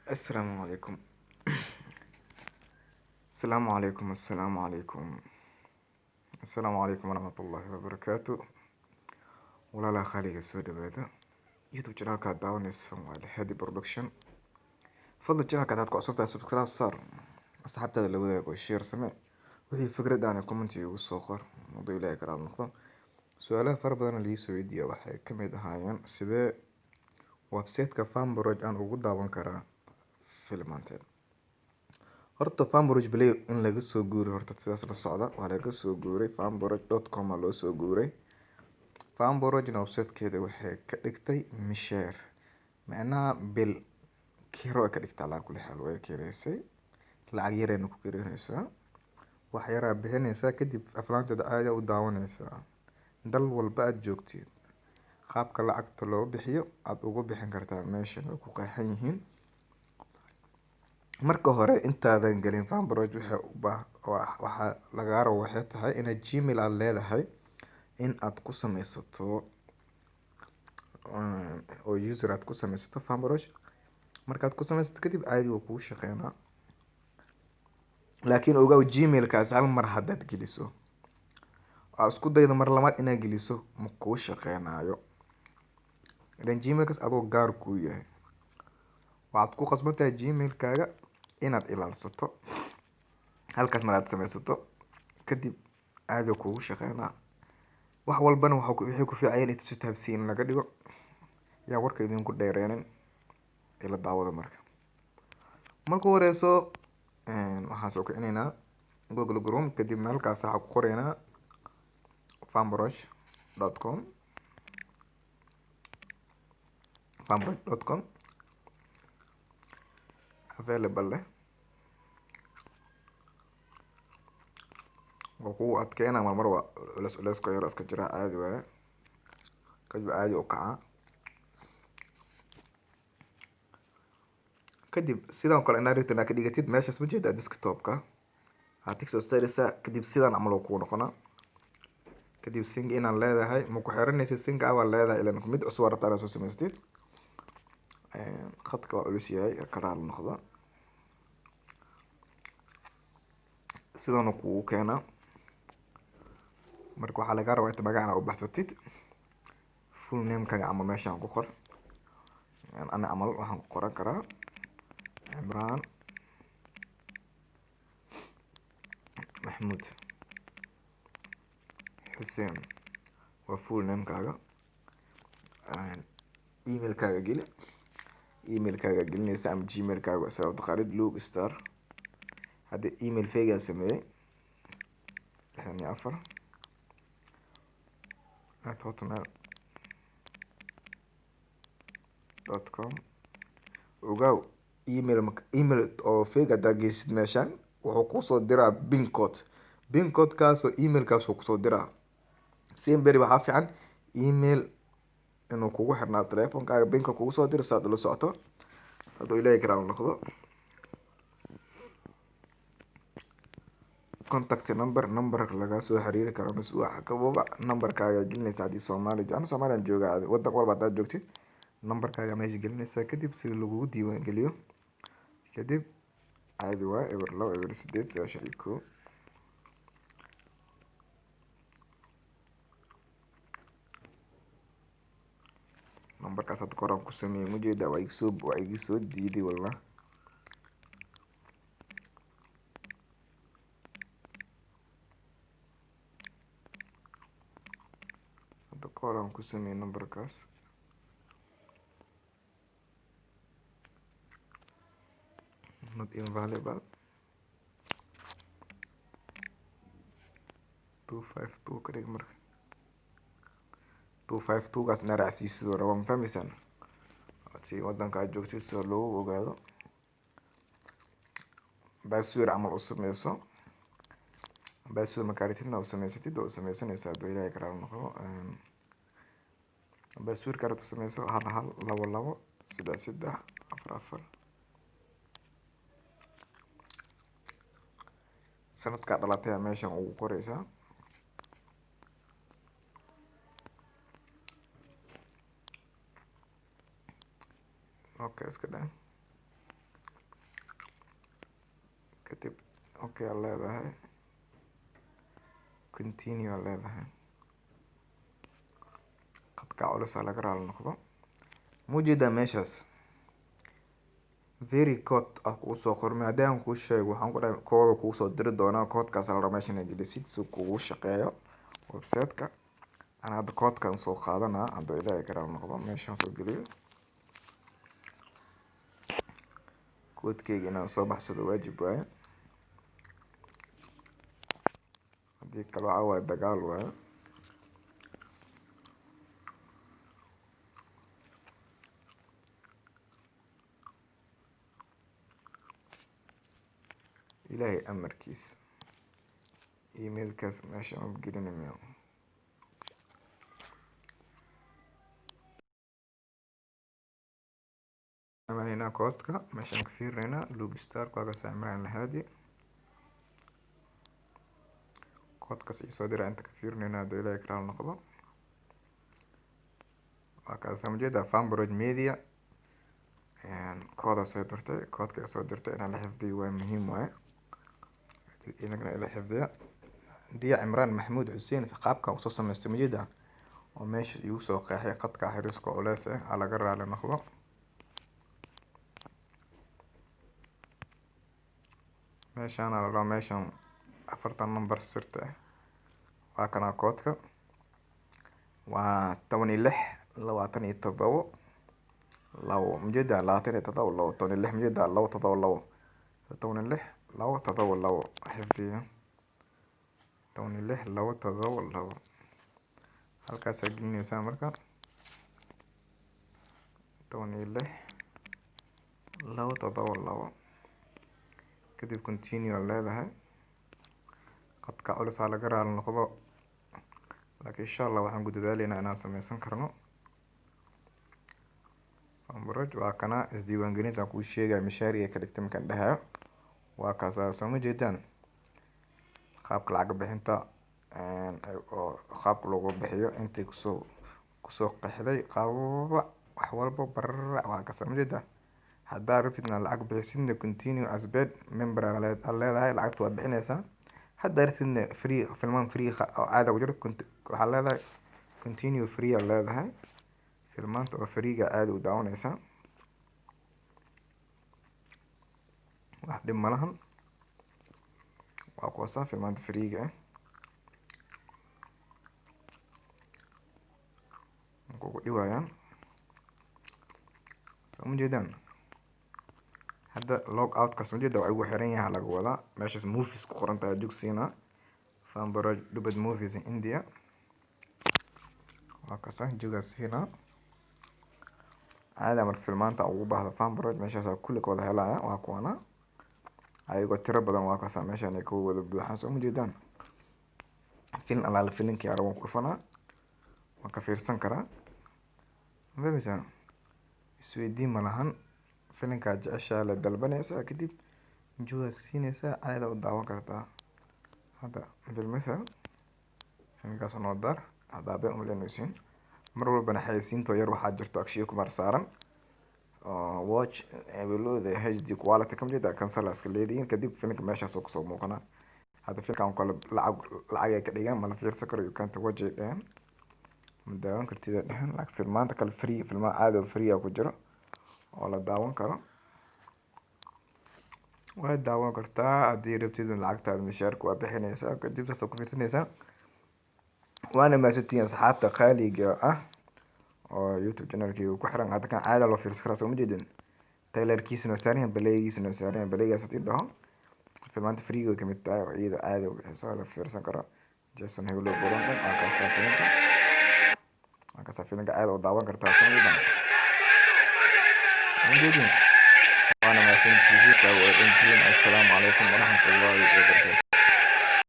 السلام عليكم. السلام عليكم السلام عليكم السلام عليكم ورحمة الله وبركاته. walaalaha khaliga soo dhawaada youtube channelka aad daawanaysa waa Alhadi Production. fadlan channelka aad ku cusubtahay subscribe saar, asxaabtaada la wadaago, share samee, wixii fikrad aan comment ugu soo qor, muddo ilaahay karaal noqdo. Su'aalaha fara badan la soo weydiiyay waxay ka mid ahaayeen sidee website-ka Fanborough aan ugu daawan karaa filmanteed. horta Fanborough Play in laga soo guuray horta sidaas la socda waa laga soo guuray fanborough.com loo soo guuray. Fanborough website-keeda waxay ka dhigtay misheer, macnaha bil kiro ka dhigtaa la kulli xal way kireysay, lacag yareen ku kireynaysaa, wax yaraa bixinaysaa, kadib aflaanteeda aad u daawanaysaa. dal walba aad joogtid qaabka lacagta loo bixiyo aad ugu bixin kartaa meeshan way ku qeexan yihiin. marka hore intaadan gelin Fanborough waxa laga rabo waxay tahay in Gmail aad leedahay in aad ku samaysato oo user aad ku samaysato Fanborough. markaad ku samaysato kadib caadi uu kuu shaqeynaa, laakiin ogow Gmail-kaas hal mar haddaad geliso aad isku daydo mar labaad inaad geliso ma kuu shaqeynayo. idan Gmail-kaas adoo gaar kuu yahay waxaad ku qasban tahay Gmail-kaaga inaad ilaalsato. halkaas mar aad samaysato kadib caadi uu kuu shaqeynaa. wax walbana waxay ku fiican in si taabsiin laga dhigo yaa warka idinku dheereenin ila daawada. marka horeyso waxaan soo kicinaynaa Google Chrome, kadib halkaas waxaan ku qoraynaa fanborough.com available leh oo ku adkeena mar waa culeys ka yar iska jira caadi waaye, kadib caadi u kaca. kadib sidoo kale inaad return ka dhigatid meeshaas ma jeedaa desktop-ka aad soo saaraysaa, kadib sidaan camal oo ku noqonaa. kadib sync inaan leedahay ma ku xiranaysa sync aad leedahay ilaa mid cusub aad rabtaa inaad soo samaystid. khadka waa culus yahay karaal noqda sidaan kugu keenaa. marka waxaa laga rabaa inta magacana u baxsatid full name-kaaga ama meeshaan ku qor. ana camal waxaan ku qoran karaa Imraan Mahmoud Hussein waa full name-kaaga. email-kaaga geli, email-kaaga gelinaysa ama Gmail-kaaga sabab taqaanid Luke Star. hadda email fake aan sameeyay 4 hotmail.com. ogow email oo fake haddaad geysid meeshaan wuxuu kusoo diraa pin code kaasoo email-kaas uu kusoo diraa. Semberi waxaa fiican email inuu kugu xirnaa telefonkaaga pinka kugu soo diro saad ula socoto hadduu ilaahay karaal noqdo. contact number laga soo xiriiri karo mas waxa ka waba numberkaaga gelinaysa haddii Soomaaliya jooga waddan walba haddaad joogtid numberkaaga meesha gelinaysa. kadib si lagugu diiwaan geliyo kadib caadi waa eber 2 eber 8 9 numberkaas had koran ku sameeyay mujeeda waa igu soo diiday wallah. had koran ku sameeyay numberkaas not invaluable 252 ka dhig marka 252 gaas na raacsiiso rabaan fahmaysan si waddanka aad joogtid si loo ogaado. password camal u sameyso, password makaritidna u samaysatid oo samaysanaysaa hadduu ilaahay karaal noqdo. password karat u sameyso 1 1 2 2 3 3 4 4 sanadka dhalatay meeshan ugu qoraysaa. okay iska dhan kadib okay aad leedahay, continue aad leedahay. qadka culus aa laga raali noqdo. muujeedaa meeshaas very code ah kuu soo qormay. haddii aan kuu sheego waxaan ku dhahay kooda kuu soo diri doonaa. koodkaas la rabo meeshan inaad gelisid si kugu shaqeeyo website-ka. ana hadda koodkan soo qaadanaa hadduu ilaahay ka raali noqdo, meeshaan soo geliyo. koodkeyga inaan soo baxsado waajib waaye, haddii kale waxaa waaye dagaal waaye. ilaahay amarkiis emailkaas meesha ma gelinayo. عملنا كودكا ماشان كفير هنا لوب ستار كوكاس عمران هادي كودكا سيصدر انت كفير هنا دولا اكرام نقضة وكاس موجودة فان بروج ميديا يعني كودا سيدرتي كودكا سيدرتي انا لحفظي ومهم واي إننا إلى حفظها دي عمران محمود حسين في قابكا وصوصا مستمجدة وماشي يوسو قاحي قد كاحي رزقو أولاسة على قرى على نخضة ماشي أنا لو ماشي أفرت النمبر السرطة وكان كودكا وتوني لح لو أعطني التضوء لو مجدة لا أعطني التضوء لو توني لح مجدة لو تضوء لو توني لح لو تضوء لو حفظي توني لح لو تضوء لو halkaas aad gelinaysaa marka tobaniyo lix labo todoba labo kadib continue aad leedahay. qadka culus aa laga raali noqdo laakiin insha allah waxaan ku dadaalaynaa inaan sameysan karno. fanbaroj waa kana isdiiwaangelinta kuu sheegaya mishaariga ka dhigtay markaan dhahayo waa kaasaa soo ma jeedaan qaabka lacag bixinta oo qaabka loogu bixiyo intii kusoo qeexday qaababa wax walba barra waa ka samjeeda. haddaa rabtid inaad lacag bixisidna continue as paid member aad leedahay lacagta waa bixinaysaa. haddaa rabtidna free filmaan free oo caadi ugu jiro waxaad leedahay continue free aad leedahay. filmaanta oo freega caadi u daawanaysaa wax dhib malahan waa kuwaasa filmaanta freega ah kugu dhiwayaan soo ma jeedaan. hadda log out kaas ma jeeda waa ugu xiran yahay laga wadaa meeshaas movies ku qoran tahay jugsiina fanbaroj dubad movies in India waa kaasa jugasiina caadi marka filmaanta ugu baahda fanbaroj meeshaas kulli ka wada helaya waa kuwana ayagoo tiro badan waa kaasa meeshaan ay ku wada buuxaan soo ma jeedaan. film alaala filinkii arabaan ku dhufanaa waan ka fiirsan karaa mafahmaysaa isweydiin ma lahan. filinkaa jeceshaa la dalbanaysaa kadib juugaad siinaysaa caadi u daawan kartaa. hadda bilmathal filinkaas noo dar hadaabe umaleynaysiin mar walbana xayeysiintoo yar waxaa jirto akshiyo kumar saaran watch below the HD quality ka mid ah cancelaska leediin kadib filinka meeshaas oo kusoo muuqana. hadda filinkan kale lacag ay ka dhigaan mala fiirsan karo you can't watch it ma daawan kartid dhahan laakiin filmaanta kale free filmaa caadi oo free ah ku jiro oo la daawan karo way daawan kartaa. haddii rabtid lacagtaada mishaarka waa bixinaysaa kadib saas ku fiirsanaysaa. waana maasantiin asxaabta qaaliga ah oo YouTube channelkayga ku xiran. hadda kan caadi loo fiirsan karaa soo ma jeedin trailerkiisana saaran yahay baleegiisana saaran yahay baleegaas hadii dhaho filmaanta freega ka mid tahay oo iyada caadi u bixiso la fiirsan karo. Jason Hewlett Boron waa kaasa filinka caadi oo daawan kartaa soo ma jeedin. وانا ما سنتي. السلام عليكم ورحمة الله وبركاته.